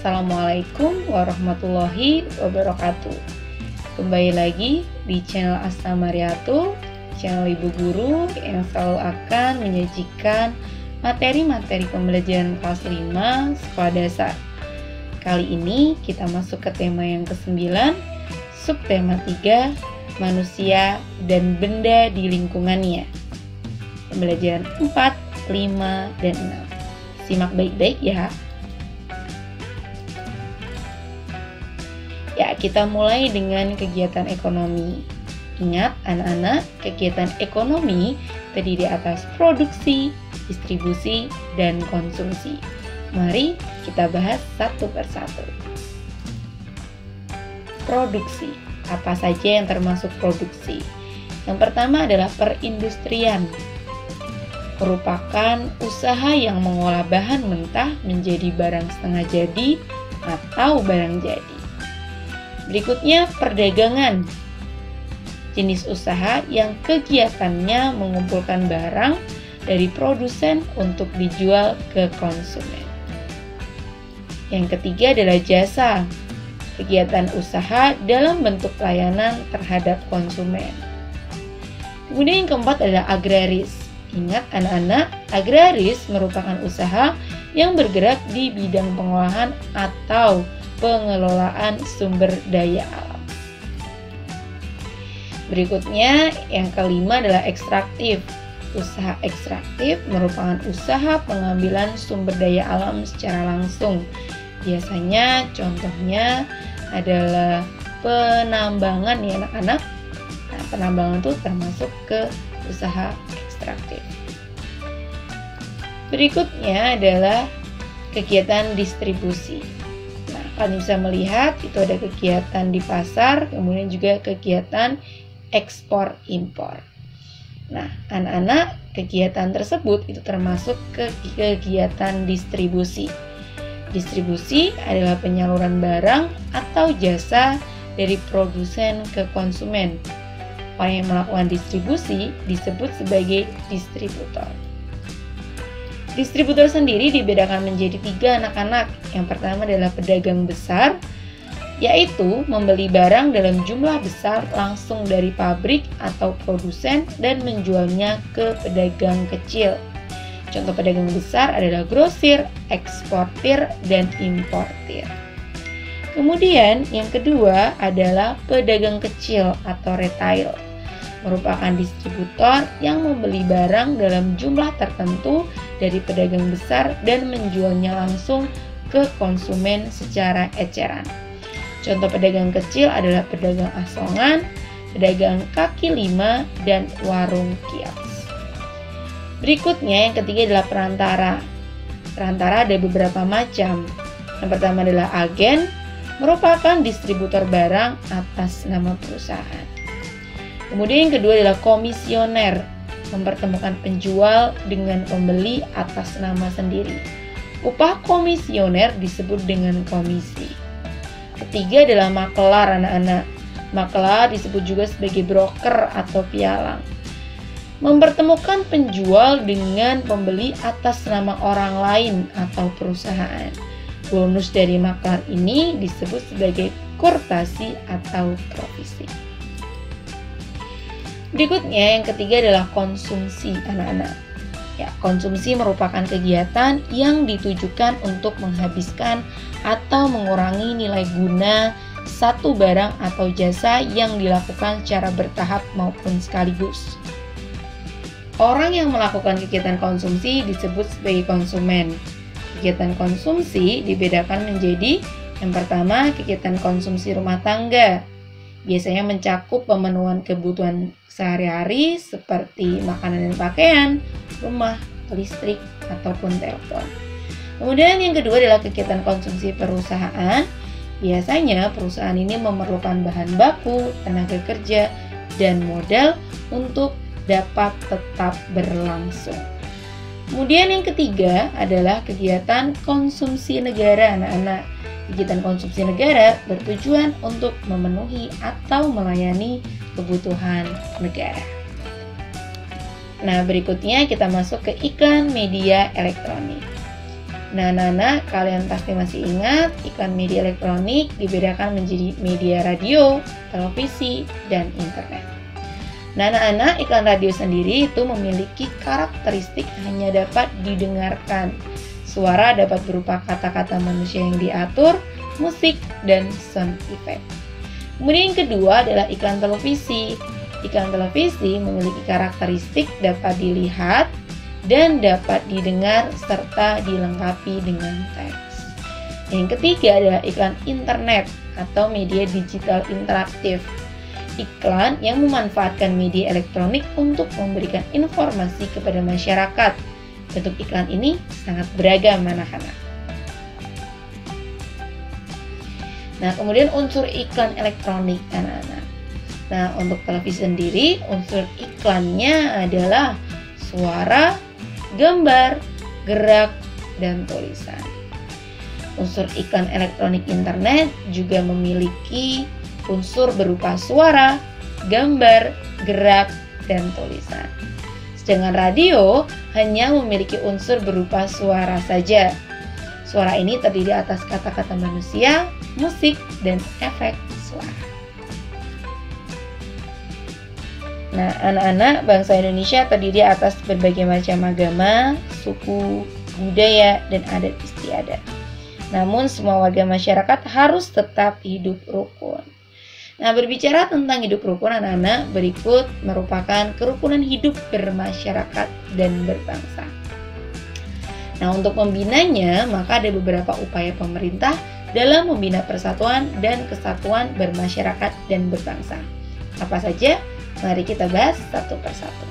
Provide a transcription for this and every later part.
Assalamualaikum warahmatullahi wabarakatuh. Kembali lagi di channel Asta Mariatul, channel Ibu Guru yang selalu akan menyajikan materi-materi pembelajaran kelas 5 sekolah dasar. Kali ini kita masuk ke tema yang ke-9, subtema 3, manusia dan benda di lingkungannya. Pembelajaran 4, 5, dan 6. Simak baik-baik ya. Ya, kita mulai dengan kegiatan ekonomi. Ingat anak-anak, kegiatan ekonomi terdiri atas produksi, distribusi, dan konsumsi. Mari kita bahas satu persatu. Produksi. Apa saja yang termasuk produksi? Yang pertama adalah perindustrian. Merupakan usaha yang mengolah bahan mentah menjadi barang setengah jadi atau barang jadi. Berikutnya perdagangan. Jenis usaha yang kegiatannya mengumpulkan barang dari produsen untuk dijual ke konsumen. Yang ketiga adalah jasa. Kegiatan usaha dalam bentuk layanan terhadap konsumen. Kemudian yang keempat adalah agraris. Ingat anak-anak, agraris merupakan usaha yang bergerak di bidang pengolahan atau pengelolaan sumber daya alam. Berikutnya, yang kelima adalah ekstraktif. Usaha ekstraktif merupakan usaha pengambilan sumber daya alam secara langsung. Biasanya contohnya adalah penambangan ya anak-anak. Nah, penambangan itu termasuk ke usaha ekstraktif. Berikutnya adalah kegiatan distribusi. Kalian bisa melihat itu ada kegiatan di pasar, kemudian juga kegiatan ekspor impor. Nah, anak-anak, kegiatan tersebut itu termasuk kegiatan distribusi. Distribusi adalah penyaluran barang atau jasa dari produsen ke konsumen. Orang yang melakukan distribusi disebut sebagai distributor. Distributor sendiri dibedakan menjadi 3 anak-anak. Yang pertama adalah pedagang besar, yaitu membeli barang dalam jumlah besar langsung dari pabrik atau produsen dan menjualnya ke pedagang kecil. Contoh pedagang besar adalah grosir, eksportir, dan importir. Kemudian yang kedua adalah pedagang kecil atau retail. Merupakan distributor yang membeli barang dalam jumlah tertentu dari pedagang besar dan menjualnya langsung ke konsumen secara eceran. Contoh pedagang kecil adalah pedagang asongan, pedagang kaki lima, dan warung kios. Berikutnya yang ketiga adalah perantara. Perantara ada beberapa macam. Yang pertama adalah agen, merupakan distributor barang atas nama perusahaan. Kemudian yang kedua adalah komisioner, mempertemukan penjual dengan pembeli atas nama sendiri. Upah komisioner disebut dengan komisi. Ketiga adalah makelar anak-anak. Makelar disebut juga sebagai broker atau pialang. Mempertemukan penjual dengan pembeli atas nama orang lain atau perusahaan. Bonus dari makelar ini disebut sebagai kurtasi atau provisi. Berikutnya yang ketiga adalah konsumsi anak-anak. Ya, konsumsi merupakan kegiatan yang ditujukan untuk menghabiskan atau mengurangi nilai guna satu barang atau jasa yang dilakukan secara bertahap maupun sekaligus. Orang yang melakukan kegiatan konsumsi disebut sebagai konsumen. Kegiatan konsumsi dibedakan menjadi yang pertama kegiatan konsumsi rumah tangga. Biasanya mencakup pemenuhan kebutuhan sehari-hari seperti makanan dan pakaian, rumah, listrik, ataupun telepon. Kemudian yang kedua adalah kegiatan konsumsi perusahaan. Biasanya perusahaan ini memerlukan bahan baku, tenaga kerja, dan modal untuk dapat tetap berlangsung. Kemudian yang ketiga adalah kegiatan konsumsi negara anak-anak. Kegiatan konsumsi negara bertujuan untuk memenuhi atau melayani kebutuhan negara. Nah, berikutnya kita masuk ke iklan media elektronik. Nah, anak-anak, kalian pasti masih ingat iklan media elektronik dibedakan menjadi media radio, televisi, dan internet. Nah, anak-anak, iklan radio sendiri itu memiliki karakteristik hanya dapat didengarkan. Suara dapat berupa kata-kata manusia yang diatur, musik, dan sound effect. Kemudian yang kedua adalah iklan televisi. Iklan televisi memiliki karakteristik dapat dilihat dan dapat didengar serta dilengkapi dengan teks. Yang ketiga adalah iklan internet atau media digital interaktif. Iklan yang memanfaatkan media elektronik untuk memberikan informasi kepada masyarakat. Bentuk iklan ini sangat beragam, anak-anak. Nah, kemudian unsur iklan elektronik, anak-anak. Nah, untuk televisi sendiri, unsur iklannya adalah suara, gambar, gerak, dan tulisan. Unsur iklan elektronik internet juga memiliki unsur berupa suara, gambar, gerak, dan tulisan. Sedangkan radio hanya memiliki unsur berupa suara saja. Suara ini terdiri atas kata-kata manusia, musik, dan efek suara. Nah, anak-anak, bangsa Indonesia terdiri atas berbagai macam agama, suku, budaya, dan adat istiadat. Namun, semua warga masyarakat harus tetap hidup rukun. Nah, berbicara tentang hidup rukun, anak-anak, berikut merupakan kerukunan hidup bermasyarakat dan berbangsa. Nah, untuk membinanya, maka ada beberapa upaya pemerintah dalam membina persatuan dan kesatuan bermasyarakat dan berbangsa. Apa saja? Mari kita bahas satu persatu.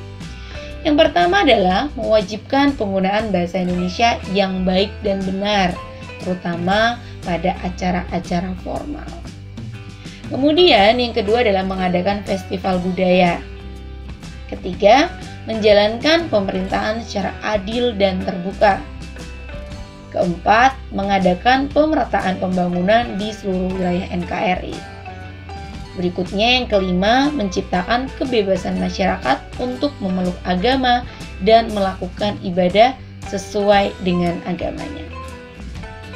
Yang pertama adalah mewajibkan penggunaan bahasa Indonesia yang baik dan benar, terutama pada acara-acara formal. Kemudian yang kedua adalah mengadakan festival budaya. Ketiga, menjalankan pemerintahan secara adil dan terbuka. Keempat, mengadakan pemerataan pembangunan di seluruh wilayah NKRI. Berikutnya yang kelima, menciptakan kebebasan masyarakat untuk memeluk agama dan melakukan ibadah sesuai dengan agamanya.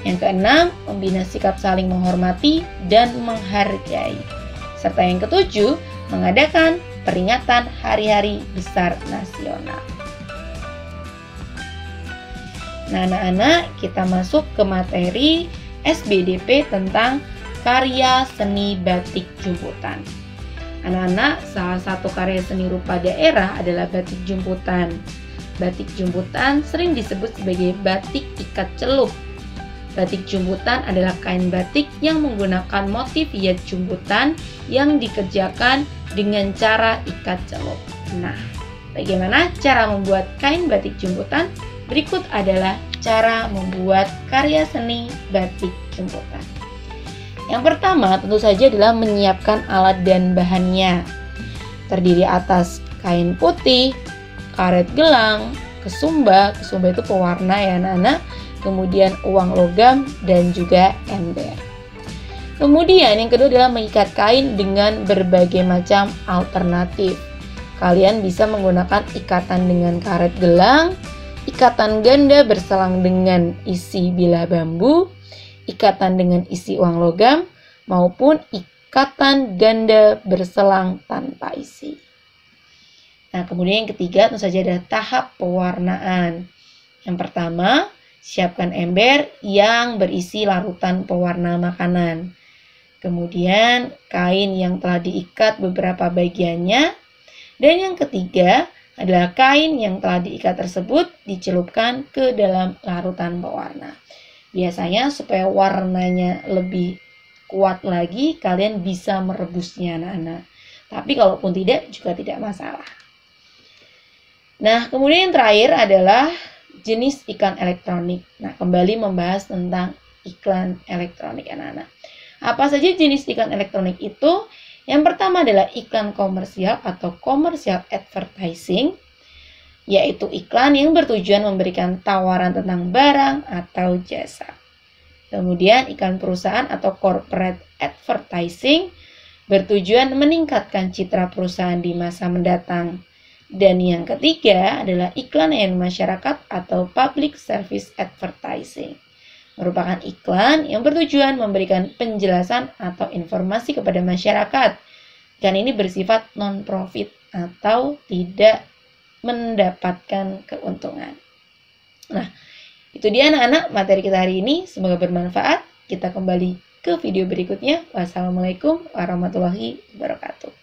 Yang keenam, membina sikap saling menghormati dan menghargai. Serta yang ketujuh, mengadakan peringatan hari-hari besar nasional. Nah, anak-anak, kita masuk ke materi SBDP tentang karya seni batik jumputan. Anak-anak, salah satu karya seni rupa daerah adalah batik jumputan. Batik jumputan sering disebut sebagai batik ikat celup. Batik jumputan adalah kain batik yang menggunakan motif hias jumputan yang dikerjakan dengan cara ikat celup. Nah, bagaimana cara membuat kain batik jumputan? Berikut adalah cara membuat karya seni batik jumputan. Yang pertama tentu saja adalah menyiapkan alat dan bahannya. Terdiri atas kain putih, karet gelang, kesumba itu pewarna ya anak-anak, kemudian uang logam dan juga ember. Kemudian yang kedua adalah mengikat kain dengan berbagai macam alternatif. Kalian bisa menggunakan ikatan dengan karet gelang, ikatan ganda berselang dengan isi bilah bambu, ikatan dengan isi uang logam, maupun ikatan ganda berselang tanpa isi. Nah, kemudian yang ketiga tentu saja ada tahap pewarnaan. Yang pertama, siapkan ember yang berisi larutan pewarna makanan. Kemudian kain yang telah diikat beberapa bagiannya. Dan yang ketiga adalah kain yang telah diikat tersebut dicelupkan ke dalam larutan pewarna. Biasanya supaya warnanya lebih kuat lagi, kalian bisa merebusnya anak-anak. Tapi kalaupun tidak, juga tidak masalah. Nah, kemudian yang terakhir adalah jenis iklan elektronik. Nah, kembali membahas tentang iklan elektronik anak-anak. Apa saja jenis iklan elektronik itu? Yang pertama adalah iklan komersial atau commercial advertising, yaitu iklan yang bertujuan memberikan tawaran tentang barang atau jasa. Kemudian iklan perusahaan atau corporate advertising bertujuan meningkatkan citra perusahaan di masa mendatang. Dan yang ketiga adalah iklan layanan masyarakat atau public service advertising. Merupakan iklan yang bertujuan memberikan penjelasan atau informasi kepada masyarakat. Iklan ini bersifat non-profit atau tidak mendapatkan keuntungan. Nah, itu dia anak-anak materi kita hari ini. Semoga bermanfaat. Kita kembali ke video berikutnya. Wassalamualaikum warahmatullahi wabarakatuh.